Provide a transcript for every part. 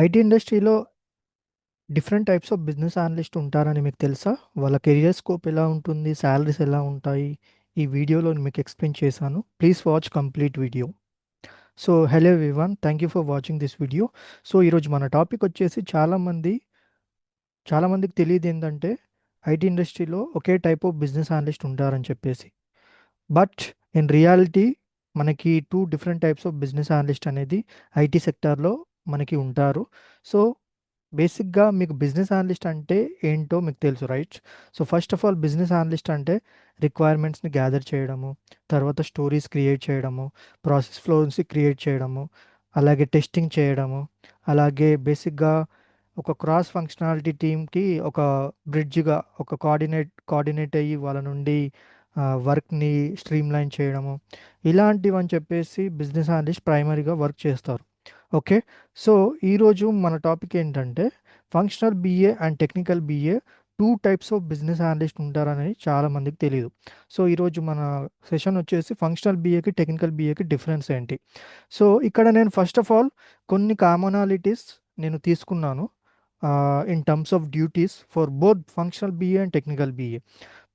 IT ఇండస్ట్రీలో different types of business analyst ఉంటారని మీకు తెలుసా? వాళ్ళ కెరియర్ స్కోప్ ఎలా ఉంటుంది? సాలరీస్ ఎలా ఉంటాయి? ఈ వీడియోలో మీకు ఎక్స్ప్లెయిన్ చేశాను. Please watch complete video. So hello everyone, thank you for watching this video. So ఈరోజు మన టాపిక్ వచ్చేసి చాలామందికి తెలియదు ఏంటంటే ఐటీ ఇండస్ట్రీలో ఒకే టైప్ ఆఫ్ బిజినెస్ అనలిస్ట్ ఉంటారని చెప్పేసి. బట్ ఇన్ రియాలిటీ మనకి two different types of business analyst అనేది ఐటీ సెక్టార్లో మనకి ఉంటారు. సో బేసిక్గా మీకు బిజినెస్ అనలిస్ట్ అంటే ఏంటో మీకు తెలుసు, right? So first of all business analyst అంటే రిక్వైర్మెంట్స్ని గ్యాదర్ చేయడము, తర్వాత స్టోరీస్ క్రియేట్ చేయడము, ప్రాసెస్ ఫ్లోస్ని క్రియేట్ చేయడము, అలాగే టెస్టింగ్ చేయడము, అలాగే బేసిక్గా ఒక క్రాస్ ఫంక్షనాలిటీ టీమ్కి ఒక బ్రిడ్జ్గా ఒక కోఆర్డినేట్ అయ్యి వాళ్ళ నుండి వర్క్ని స్ట్రీమ్లైన్ చేయడము, ఇలాంటివని చెప్పేసి బిజినెస్ అనలిస్ట్ ప్రైమరీగా వర్క్ చేస్తారు. ఓకే. సో ఈరోజు మన టాపిక్ ఏంటంటే functional BA and technical BA two types of business analyst ఉంటారని చాలా మందికి తెలియదు. సో ఈరోజు మన సెషన్ వచ్చేసి ఫంక్షనల్ బీఏకి టెక్నికల్ బీఏకి డిఫరెన్స్ ఏంటి. సో ఇక్కడ నేను ఫస్ట్ ఆఫ్ ఆల్ కొన్ని కామనాలిటీస్ నేను తీసుకున్నాను in terms of duties for both functional BA and technical BA.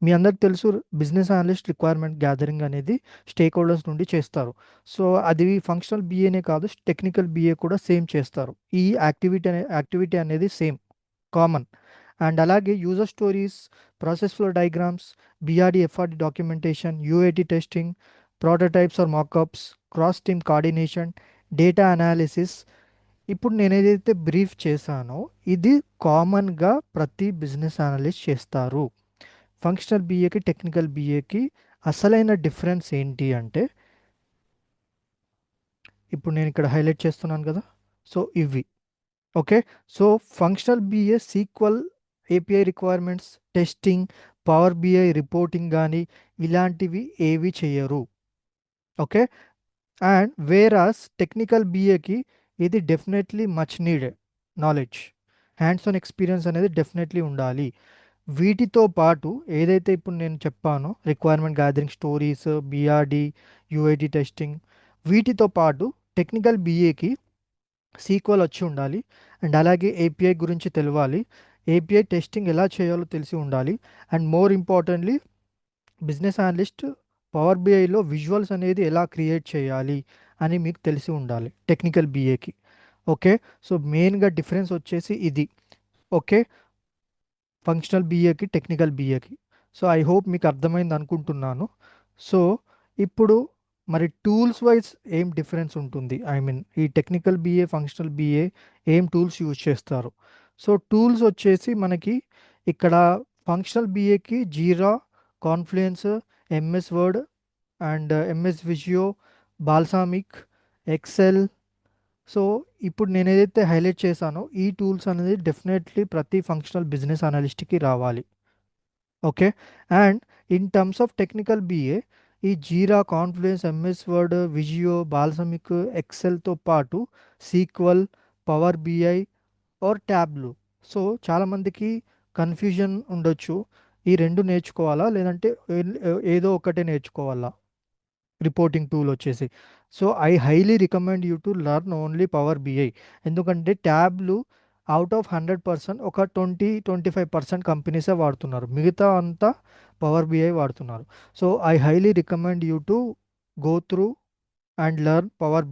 మీ అందరికి తెలుసు, బిజినెస్ అనలిస్ట్ రిక్వైర్మెంట్ గ్యాదరింగ్ అనేది స్టేక్ హోల్డర్స్ నుండి చేస్తారు. సో అది ఫంక్షనల్ బీఏనే కాదు, టెక్నికల్ బీఏ కూడా సేమ్ చేస్తారు. ఈ యాక్టివిటీ అనేది సేమ్, కామన్. అండ్ అలాగే user stories, process flow diagrams, BRD FRD documentation, UAT testing, prototypes or mockups, cross team coordination, data analysis. ఇప్పుడు నేను ఏదైతే బ్రీఫ్ చేశానో ఇది కామన్గా ప్రతి బిజినెస్ అనలిస్ట్ చేస్తారు. ఫంక్షనల్ బీఏకి టెక్నికల్ బీఏకి అసలైన డిఫరెన్స్ ఏంటి అంటే ఇప్పుడు నేను ఇక్కడ హైలైట్ చేస్తున్నాను కదా. సో ఇవి okay. So functional BA SQL API requirements, testing, power BI reporting కానీ ఇలాంటివి ఏవి చేయరు. ఓకే. అండ్ వేరాస్ టెక్నికల్ బీఏకి ఇది definitely much needed knowledge, hands on experience అనేది డెఫినెట్లీ ఉండాలి. వీటితో పాటు ఏదైతే ఇప్పుడు నేను చెప్పానో requirement gathering, stories, BRD, UAT testing, వీటితో పాటు టెక్నికల్ బీఏకి సీక్వల్ వచ్చి ఉండాలి. అండ్ అలాగే ఏపీఐ గురించి తెలవాలి, ఏపీఐ టెస్టింగ్ ఎలా చేయాలో తెలిసి ఉండాలి. And more importantly business analyst power బిఐలో విజువల్స్ అనేది ఎలా క్రియేట్ చేయాలి అని మీకు తెలిసి ఉండాలి టెక్నికల్ బీఏకి. ఓకే. సో మెయిన్గా డిఫరెన్స్ వచ్చేసి ఇది. ఓకే. ఫంక్షనల్ బీఏకి టెక్నికల్ బీఏకి. సో ఐ హోప్ మీకు అర్థమైంది అనుకుంటున్నాను. సో ఇప్పుడు మరి టూల్స్ వైజ్ ఏం డిఫరెన్స్ ఉంటుంది, ఐ మీన్ ఈ టెక్నికల్ బీఏ ఫంక్షనల్ బీఏ ఏం టూల్స్ యూజ్ చేస్తారు. సో టూల్స్ వచ్చేసి మనకి ఇక్కడ ఫంక్షనల్ బీఏకి Jira, Confluence, MS Word and MS Visio, Balsamiq, Excel. So ఇప్పుడు నేను ఏదైతే హైలైట్ చేశానో ఈ టూల్స్ అనేది డెఫినెట్లీ ప్రతి ఫంక్షనల్ బిజినెస్ అనలిస్ట్కి రావాలి. Okay. And in terms of technical BA ఈ Jira, Confluence, MS Word, Visio, Balsamiq, ఎక్సెల్తో పాటు SQL, power BI or Tableau. So చాలామందికి కన్ఫ్యూజన్ ఉండొచ్చు, ఈ రెండు నేర్చుకోవాలా లేదంటే ఏదో ఒకటే నేర్చుకోవాలా రిపోర్టింగ్ టూల్ వచ్చేసి. So I highly recommend you to learn only power BI. ఎందుకంటే ట్యాబ్లు అవుట్ ఆఫ్ 100% ఒక 20-25% కంపెనీసే వాడుతున్నారు, మిగతా అంతా పవర్ బిఐ వాడుతున్నారు. So I highly recommend you to go through and learn power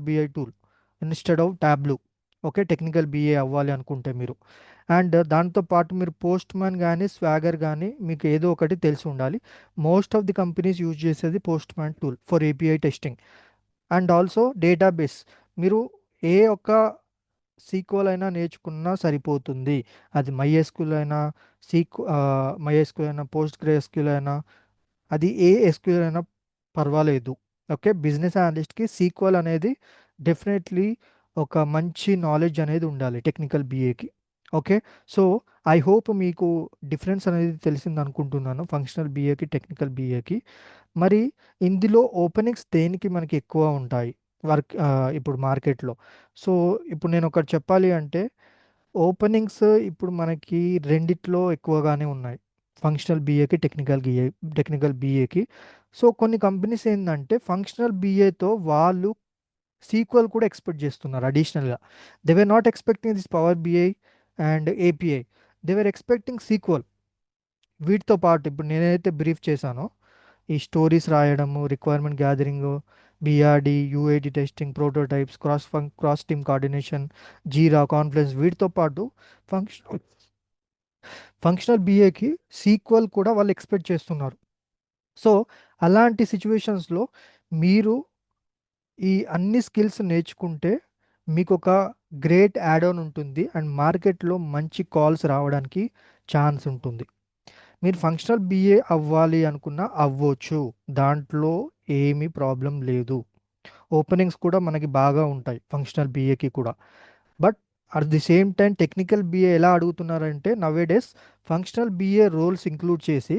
BI tool instead of Tableau. Okay. Technical BA అవ్వాలి అనుకుంటే మీరు. And దాంతో పాటు మీరు పోస్ట్ మ్యాన్ కానీ స్వాగర్ కానీ మీకు ఏదో ఒకటి తెలిసి ఉండాలి. Most of the companies use చేసేది Postman tool for API testing. And also database, మీరు ఏ ఒక్క సీక్వల్ అయినా నేర్చుకున్నా సరిపోతుంది. అది మైఎస్క్యూఎల్ అయినా, మైఎస్క్యూఎల్ అయినా, పోస్ట్ గ్రేఎస్క్యూఎల్ అయినా, అది ఏ ఎస్క్యూఎల్ అయినా పర్వాలేదు. ఓకే. బిజినెస్ అనలిస్ట్కి సీక్వల్ అనేది డెఫినెట్లీ ఒక మంచి నాలెడ్జ్ అనేది ఉండాలి టెక్నికల్ బీఏకి. ఓకే. సో ఐ హోప్ మీకు డిఫరెన్స్ అనేది తెలిసింది అనుకుంటున్నాను ఫంక్షనల్ బీఏకి టెక్నికల్ బీఏకి. మరి ఇందులో ఓపెనింగ్స్ దేనికి మనకి ఎక్కువ ఉంటాయి ఇప్పుడు మార్కెట్లో. సో ఇప్పుడు నేను ఒకటి చెప్పాలి అంటే ఓపెనింగ్స్ ఇప్పుడు మనకి రెండిట్లో ఎక్కువగానే ఉన్నాయి, ఫంక్షనల్ బీఏకి టెక్నికల్ బీఏకి. సో కొన్ని కంపెనీస్ ఏంటంటే ఫంక్షనల్ బీఏతో వాళ్ళు సీక్వెల్ కూడా ఎక్స్పెక్ట్ చేస్తున్నారు అడిషనల్గా. They were not expecting this power BI and API, they were expecting SQL. వీటితో పాటు ఇప్పుడు నేనైతే బ్రీఫ్ చేశానో, ఈ స్టోరీస్ రాయడము, requirement gathering, BRD, UAT testing, prototypes, cross team coordination, Jira, Confluence, వీటితో పాటు ఫంక్షన్ ఫంక్షనల్ బిఏకి సీక్వెల్ కూడా వాళ్ళు ఎక్స్పెక్ట్ చేస్తున్నారు. సో అలాంటి సిచ్యువేషన్స్లో మీరు ఈ అన్ని స్కిల్స్ నేర్చుకుంటే మీకు ఒక గ్రేట్ యాడ్ ఆన్ ఉంటుంది అండ్ మార్కెట్లో మంచి కాల్స్ రావడానికి ఛాన్స్ ఉంటుంది. మీరు ఫంక్షనల్ బిఏ అవ్వాలి అనుకున్నా అవ్వచ్చు, దాంట్లో ఏమీ ప్రాబ్లం లేదు. ఓపెనింగ్స్ కూడా మనకి బాగా ఉంటాయి ఫంక్షనల్ బిఏకి కూడా. But at the same time technical BA ఎలా అడుగుతున్నారంటే nowadays functional BA roles include చేసి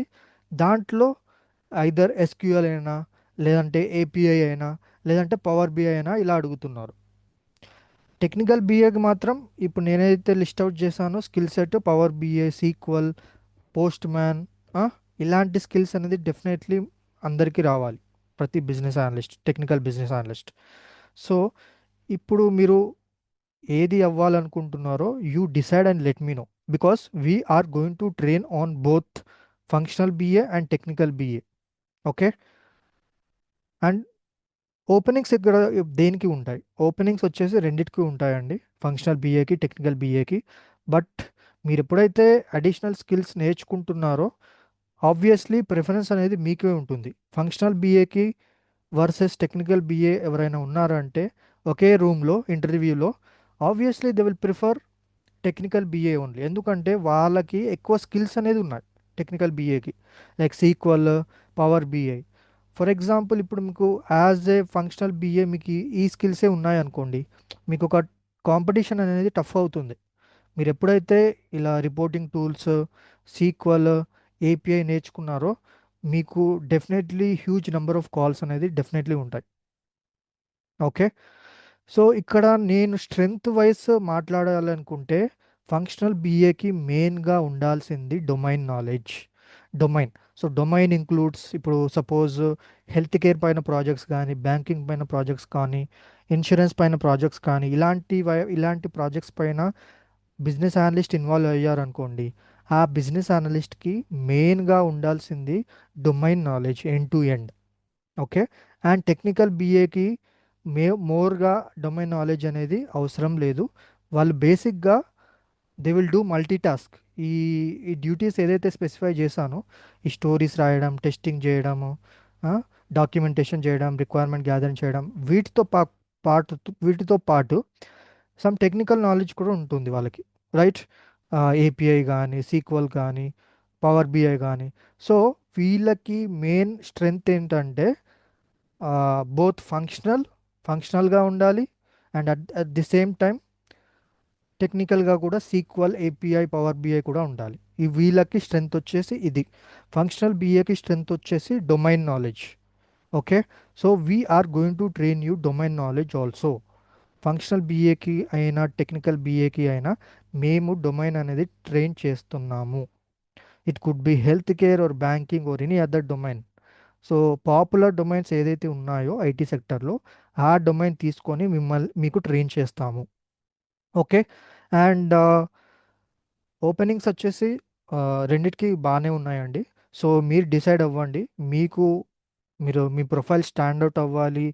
దాంట్లో ఐదర్ ఎస్క్యూఎల్ అయినా, లేదంటే ఏపీఐ అయినా, లేదంటే పవర్ బిఐ అయినా ఇలా అడుగుతున్నారు. టెక్నికల్ బిఏకి మాత్రం ఇప్పుడు నేనైతే లిస్ట్ అవుట్ చేశానో skill set power BI, SQL, Postman, ఇలాంటి స్కిల్స్ అనేది డెఫినెట్లీ అందరికీ రావాలి, ప్రతి business analyst, technical business analyst. So ఇప్పుడు మీరు ఏది అవ్వాలనుకుంటున్నారో you decide and let me know, because we're going to train on both functional BA and technical BA. Okay. And openings ఇక్కడ దేనికి ఉంటాయి? ఓపెనింగ్స్ వచ్చేసి రెండిటికి ఉంటాయండి, ఫంక్షనల్ బిఏకి, టెక్నికల్ బిఏకి. బట్ మీరు ఎప్పుడైతే అడిషనల్ స్కిల్స్ నేర్చుకుంటున్నారో ఆబ్వియస్లీ ప్రిఫరెన్స్ అనేది మీకే ఉంటుంది. ఫంక్షనల్ బిఏకి వర్సెస్ టెక్నికల్ బిఏ ఎవరైనా ఉన్నారంటే ఒకే రూమ్లో ఇంటర్వ్యూలో obviously they will prefer technical BA only. ఎందుకంటే వాళ్ళకి ఎక్కువ స్కిల్స్ అనేది ఉన్నాయి టెక్నికల్ బిఏకి, like SQL, power BI. For example ఇప్పుడు మీకు యాజ్ ఏ ఫంక్షనల్ బిఏ మీకు ఈ స్కిల్సే ఉన్నాయనుకోండి, మీకు ఒక కాంపిటీషన్ అనేది టఫ్ అవుతుంది. మీరు ఎప్పుడైతే ఇలా రిపోర్టింగ్ టూల్స్, సీక్వల్, ఏపీఐ నేర్చుకున్నారో మీకు definitely huge number of calls అనేది డెఫినెట్లీ ఉంటాయి. ఓకే. సో ఇక్కడ నేను స్ట్రెంగ్త్ వైస్ మాట్లాడాలనుకుంటే ఫంక్షనల్ బిఏకి మెయిన్గా ఉండాల్సింది domain knowledge. Domain, so domain includes ఇప్పుడు సపోజ్ హెల్త్ కేర్ పైన ప్రాజెక్ట్స్ కానీ, బ్యాంకింగ్ పైన ప్రాజెక్ట్స్ కానీ, ఇన్సూరెన్స్ పైన ప్రాజెక్ట్స్ కానీ, ఇలాంటి ప్రాజెక్ట్స్ పైన బిజినెస్ అనలిస్ట్ ఇన్వాల్వ్ అయ్యారనుకోండి, ఆ బిజినెస్ అనలిస్ట్కి మెయిన్గా ఉండాల్సింది domain knowledge end to end. Okay. And technical బిఏకి మోర్గా డొమైన్ నాలెడ్జ్ అనేది అవసరం లేదు. వాళ్ళు బేసిక్గా they will do multi task. ఈ ఈ డ్యూటీస్ ఏదైతే స్పెసిఫై చేశానో, ఈ స్టోరీస్ రాయడం, టెస్టింగ్ చేయడము, డాక్యుమెంటేషన్ చేయడం, రిక్వైర్మెంట్ గ్యాదరింగ్ చేయడం, వీటితో పాటు సమ్ టెక్నికల్ నాలెడ్జ్ కూడా ఉంటుంది వాళ్ళకి, రైట్? ఏపీఐ కానీ, సీక్వల్ కానీ, పవర్ బిఐ కానీ. సో వీళ్ళకి మెయిన్ స్ట్రెంగ్త్ ఏంటంటే బోత్ ఫంక్షనల్గా ఉండాలి and at the same time టెక్నికల్గా కూడా సీక్వల్, ఏపీఐ, పవర్ బిఐ కూడా ఉండాలి. ఈ వీళ్ళకి స్ట్రెంగ్త్ వచ్చేసి ఇది. ఫంక్షనల్ బిఏకి స్ట్రెంగ్త్ వచ్చేసి domain knowledge. Okay. So we're going to train you domain knowledge also. Functional బిఏకి అయినా టెక్నికల్ బిఏకి అయినా మేము డొమైన్ అనేది ట్రైన్ చేస్తున్నాము. It could be healthcare or banking or any other domain. So popular domains ఏదైతే ఉన్నాయో ఐటీ సెక్టర్లో, ఆ డొమైన్ తీసుకొని మీకు ట్రైన్ చేస్తాము. ఓకే. అండ్ ఓపెనింగ్స్ వచ్చేసి రెండిటికి బాగానే ఉన్నాయండి. సో మీరు డిసైడ్ అవ్వండి, మీ ప్రొఫైల్ స్టాండౌట్ అవ్వాలి,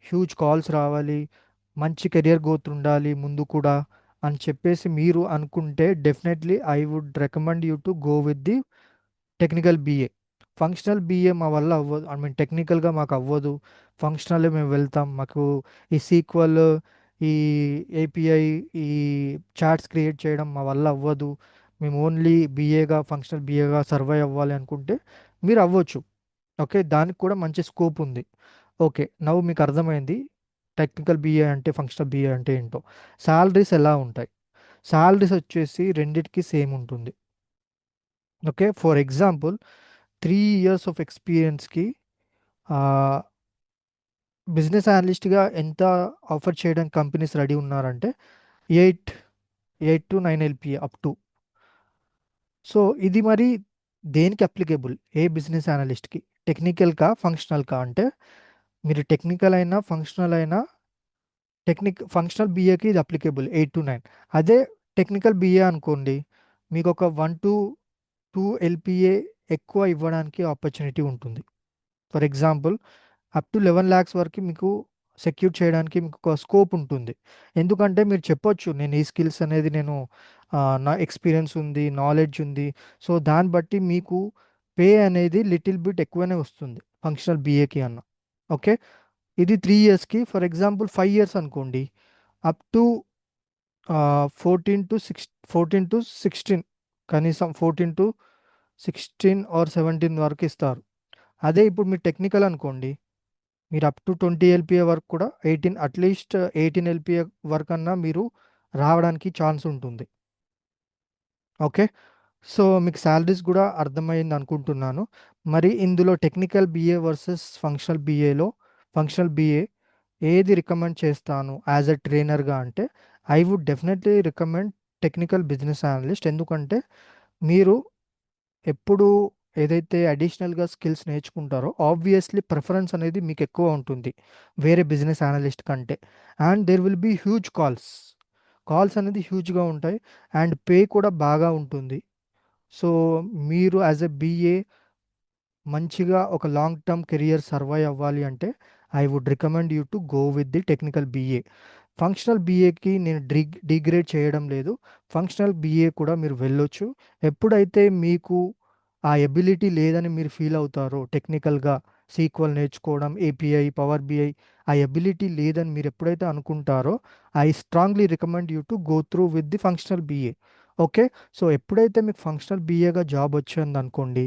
హ్యూజ్ కాల్స్ రావాలి, మంచి కెరియర్ గ్రోత్ ఉండాలి ముందు కూడా అని చెప్పేసి మీరు అనుకుంటే definitely I would recommend you to go with the technical BA. Functional BA మా వల్ల అవ్వదు, ఐ మీన్ టెక్నికల్గా మాకు అవ్వదు, ఫంక్షనల్ మేము వెళ్తాం, మాకు ఈ సీక్వల్, ఈ ఏపీఐ, ఈ చాట్స్ క్రియేట్ చేయడం మా వల్ల అవ్వదు, మేము ఓన్లీ బిఏగా, ఫంక్షనల్ బిఏగా సర్వైవ్ అవ్వాలి అనుకుంటే మీరు అవ్వచ్చు. ఓకే, దానికి కూడా మంచి స్కోప్ ఉంది. ఓకే, నవ్వు మీకు అర్థమైంది టెక్నికల్ బిఏ అంటే, ఫంక్షనల్ బిఏ అంటే ఏంటో. శాలరీస్ ఎలా ఉంటాయి? శాలరీస్ వచ్చేసి రెండిటికి సేమ్ ఉంటుంది. Okay, for example 3 years of ఎక్స్పీరియన్స్కి బిజినెస్ అనలిస్ట్గా ఎంత ఆఫర్ చేయడానికి కంపెనీస్ రెడీ ఉన్నారంటే 8 to 9 LPA up to. So ఇది మరి దేనికి అప్లికేబుల్? ఏ బిజినెస్ అనలిస్ట్కి, టెక్నికల్ కా ఫంక్షనల్ కా అంటే మీరు టెక్నికల్ అయినా ఫంక్షనల్ అయినా ఫంక్షనల్ బీఏకి ఇది అప్లికేబుల్ 8 to 9. అదే టెక్నికల్ బీఏ అనుకోండి, మీకు ఒక 1 to 2 ఎల్పిఏ ఎక్కువ ఇవ్వడానికి ఆపర్చునిటీ ఉంటుంది. For example, up to 11 lakhs వరకు మీకు సెక్యూర్ చేయడానికి మీకు ఒక స్కోప్ ఉంటుంది. ఎందుకంటే మీరు చెప్పొచ్చు, నేను ఈ స్కిల్స్ అనేది నా ఎక్స్పీరియన్స్ ఉంది, నాలెడ్జ్ ఉంది. సో దాన్ని బట్టి మీకు పే అనేది లిటిల్ బిట్ ఎక్కువనే వస్తుంది ఫంక్షనల్ బీఏకి అన్న. ఓకే, ఇది 3 yearsకి. ఫర్ ఎగ్జాంపుల్ 5 years అనుకోండి, అప్ టు 14 to 16, కనీసం 14 to 16 or 17 వరకు ఇస్తారు. అదే ఇప్పుడు మీరు టెక్నికల్ అనుకోండి, మీరు అప్ టు 20 LPA వరకు కూడా 18, అట్లీస్ట్ 18 LPA వరకు అన్నా మీరు రావడానికి ఛాన్స్ ఉంటుంది. ఓకే, సో మీకు శాలరీస్ కూడా అర్థమైంది అనుకుంటున్నాను. మరి ఇందులో technical BA versus functional BA ఏది రికమెండ్ చేస్తాను యాజ్ అ ట్రైనర్గా అంటే, I would definitely recommend technical business analyst. ఎందుకంటే మీరు ఎప్పుడు ఏదైతే అడిషనల్గా స్కిల్స్ నేర్చుకుంటారో ఆబ్వియస్లీ ప్రిఫరెన్స్ అనేది మీకు ఎక్కువ ఉంటుంది వేరే బిజినెస్ అనలిస్ట్ కంటే. And there will be huge calls అనేది హ్యూజ్గా ఉంటాయి, అండ్ పే కూడా బాగా ఉంటుంది. సో మీరు యాజ్ ఎ బీఏ మంచిగా ఒక లాంగ్ టర్మ్ కెరియర్ సర్వైవ్ అవ్వాలి అంటే, I would recommend you to go with the technical BA. Functional బీఏకి నేను డిగ్రేడ్ చేయడం లేదు, ఫంక్షనల్ బీఏ కూడా మీరు వెళ్ళొచ్చు. ఎప్పుడైతే మీకు ఆ ఎబిలిటీ లేదని మీరు ఫీల్ అవుతారో, టెక్నికల్గా సీక్వల్ నేర్చుకోవడం, ఏపీఐ, పవర్ బిఐ, ఆ ఎబిలిటీ లేదని మీరు ఎప్పుడైతే అనుకుంటారో, I strongly recommend you to go through with the functional BA. Okay, so ఎప్పుడైతే మీకు ఫంక్షనల్ బీఏగా జాబ్ వచ్చింది అనుకోండి,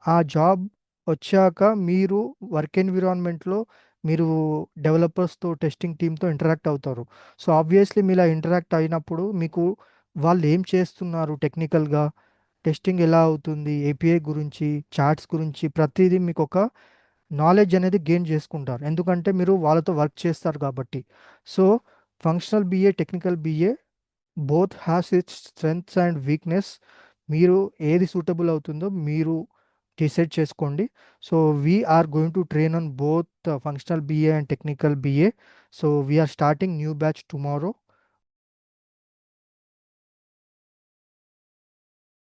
ఆ జాబ్ వచ్చాక మీరు వర్క్ ఎన్విరాన్మెంట్లో మీరు డెవలపర్స్తో, టెస్టింగ్ టీమ్తో ఇంటరాక్ట్ అవుతారు. సో ఆబ్వియస్లీ మీరు ఇలా ఇంటరాక్ట్ అయినప్పుడు మీకు వాళ్ళు ఏం చేస్తున్నారు టెక్నికల్గా, టెస్టింగ్ ఎలా అవుతుంది, ఏపీఐ గురించి, చాట్స్ గురించి ప్రతిదీ మీకు ఒక నాలెడ్జ్ అనేది గెయిన్ చేసుకుంటారు. ఎందుకంటే మీరు వాళ్ళతో వర్క్ చేస్తారు కాబట్టి. So functional BA, technical BA both has its strengths and weakness. మీరు ఏది సూటబుల్ అవుతుందో మీరు డిసైడ్ చేసుకోండి. So we're going to train on both functional BA and technical BA. So we're starting new batch tomorrow.